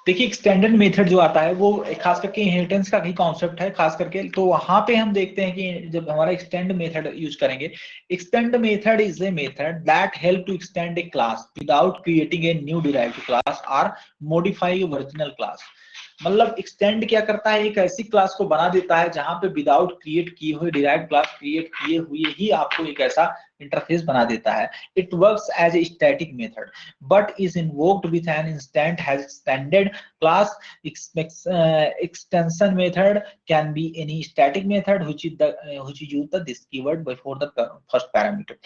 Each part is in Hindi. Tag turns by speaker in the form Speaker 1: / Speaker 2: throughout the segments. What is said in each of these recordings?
Speaker 1: देखिए एक्सटेंडेड मेथड जो आता है वो खास करके इनहेरिटेंस का ही कॉन्सेप्ट है खास करके, तो वहां पे हम देखते हैं कि जब हमारा एक्सटेंड मेथड यूज करेंगे, extend method is a method that help to extend a class without creating a new derived class और मॉडिफाई ओरिजिनल क्लास। मतलब एक्सटेंड क्या करता है, एक ऐसी क्लास को बना देता है जहां पे विदाउट क्रिएट किए हुए डिराइव्ड क्लास क्रिएट किए हुए ही आपको एक ऐसा इंटरफेस बना देता है। It works as a static method but is invoked with an instant has extended class. Extension method can be any static method which is use this keyword before the first parameter.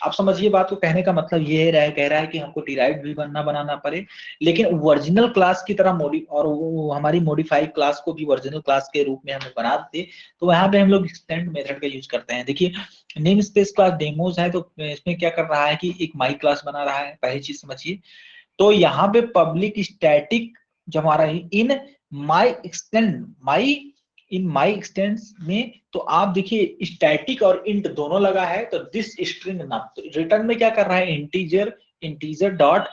Speaker 1: आप समझिए बात को, कहने का मतलब ये कह रहा है कि हमको डिराइव्ड भी बनाना पड़े, लेकिन ओरिजिनल क्लास की तरह और वो हमारी मॉडिफाइड क्लास को भी ओरिजिनल क्लास के रूप में हमें बना दे, तो वहां पे हम लोग एक्सटेंड मेथड का यूज करते हैं। देखिए नेम स्पेस क्लास डेमोज है, तो इसमें क्या कर रहा है कि एक माई क्लास बना रहा है, पहली चीज समझिए। तो यहाँ पे पब्लिक स्टैटिक जो हमारा इन माई एक्सटेंड में, तो आप देखिए स्टैटिक और इंट दोनों लगा है, तो दिस स्ट्रिंग नम, तो रिटर्न में क्या कर रहा है, इंटीजर डॉट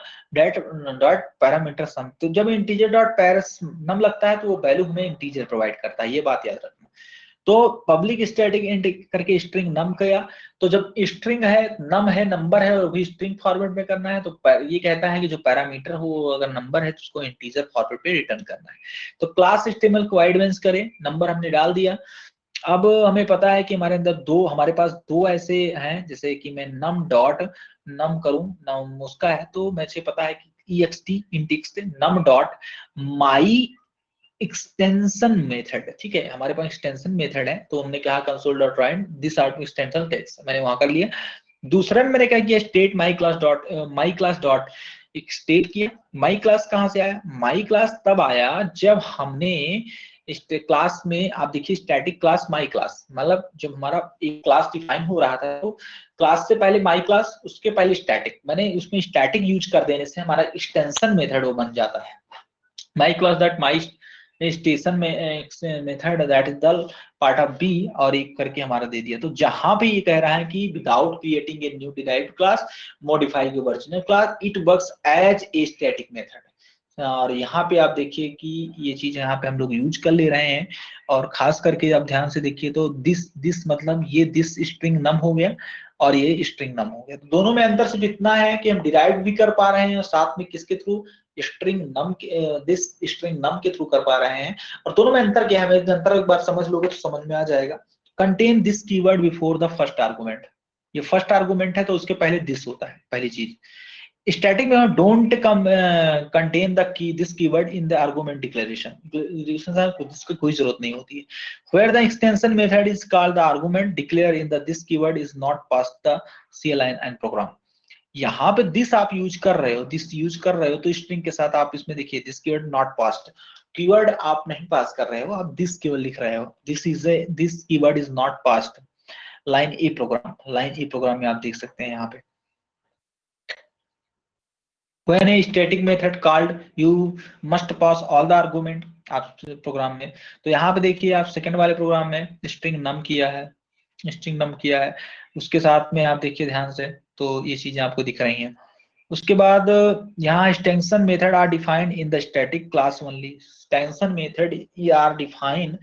Speaker 1: पैरामीटर सम। तो जब इंटीजर डॉट नम लगता है तो वो वैल्यू हमें इंटीजर प्रोवाइड करता है, ये बात याद रखना। तो पब्लिक स्टैटिक इंट करके स्ट्रिंग नम किया, तो जब स्ट्रिंग है नम है नंबर है और भी स्ट्रिंग फॉर्मेट में करना है, तो ये कहता है कि जो पैरामीटर हो अगर नंबर है तो उसको इंटीजर फॉर्मेट पे रिटर्न करना है। तो क्लास एचटीएमएल को एडवांस करें, नंबर हमने डाल दिया। अब हमें पता है कि हमारे अंदर हमारे पास दो ऐसे हैं, जैसे कि मैं नम डॉट नम करूं, नम उसका है तो मुझे पता है कि ext नम डॉट माई एक्सटेंशन मेथड, ठीक है, हमारे पास एक्सटेंशन मेथड है, तो हमने कहा console dot write this are to extension text, मैंने वहां कर लिया। दूसरा में मैंने क्या किया, स्टेट माई क्लास डॉट एक स्टेट किया। माई क्लास कहां से आया, माई क्लास तब आया जब हमने इस क्लास में, आप देखिए स्टैटिक क्लास माई क्लास, मतलब जब हमारा एक क्लास डिफाइन हो रहा था तो क्लास से पहले माई क्लास, उसके पहले स्टैटिक, मैंने उसमें स्टैटिक यूज कर देने से हमारा एक्सटेंशन मेथड वो बन जाता है। My class dot my station में method that is the part of B, और एक करके हमारा दे दिया। तो जहां पे ये कह रहा है कि without creating a new derived class modify your original class, it works as a static method. और यहाँ पे आप देखिए कि ये चीज यहाँ पे हम लोग यूज कर ले रहे हैं, और खास करके आप ध्यान से देखिए तो दिस मतलब ये दिस स्ट्रिंग नम हो गया और ये स्ट्रिंग नम हो गया। तो दोनों में अंतर सिर्फ इतना है कि हम डिराइव भी कर पा रहे हैं और साथ में किसके through, string num this string num के थ्रू कर पा रहे हैं। और दोनों में अंतर क्या है, अंतर एक बार समझ लोगे तो समझ में आ जाएगा। Contain this keyword before the first argument, ये फर्स्ट आर्गुमेंट है तो उसके पहले दिस होता है, पहली चीज। स्टैटिक में don't contain the key this keyword in the argument declaration, इसकी कोई जरूरत नहीं होती है। Where the extension method is called the argument declare in the this keyword is not pass the CLI and program. यहाँ पे दिस आप यूज कर रहे हो, दिस यूज कर रहे हो तो स्ट्रिंग के साथ आप इसमें देखिए this keyword not passed, keyword आप नहीं पास कर रहे हो, आप दिस केवल लिख रहे हो, this keyword is not passed. Line a program में आप देख सकते हैं यहाँ पे, when a static method called you must pass all the argument आप प्रोग्राम में। तो यहाँ पे देखिए आप सेकंड वाले प्रोग्राम में स्ट्रिंग नम किया है, उसके साथ में आप देखिए ध्यान से, तो ये चीजें आपको दिख रही हैं। उसके बाद यहाँ extension method are defined in the static class only, extension method are defined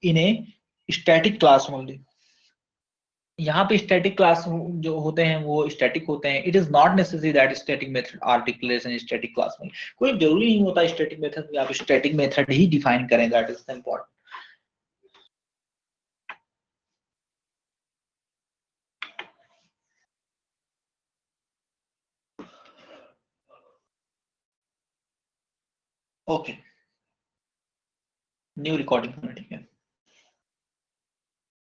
Speaker 1: in a static class only. यहाँ पे स्टैटिक क्लास जो होते हैं वो स्टैटिक होते हैं। It is not necessary that static method are declaration static class में, कोई जरूरी नहीं होता स्टैटिक मेथड में आप स्टैटिक मेथड ही डिफाइन करें, that is important. Okay, new recording, ठीक है।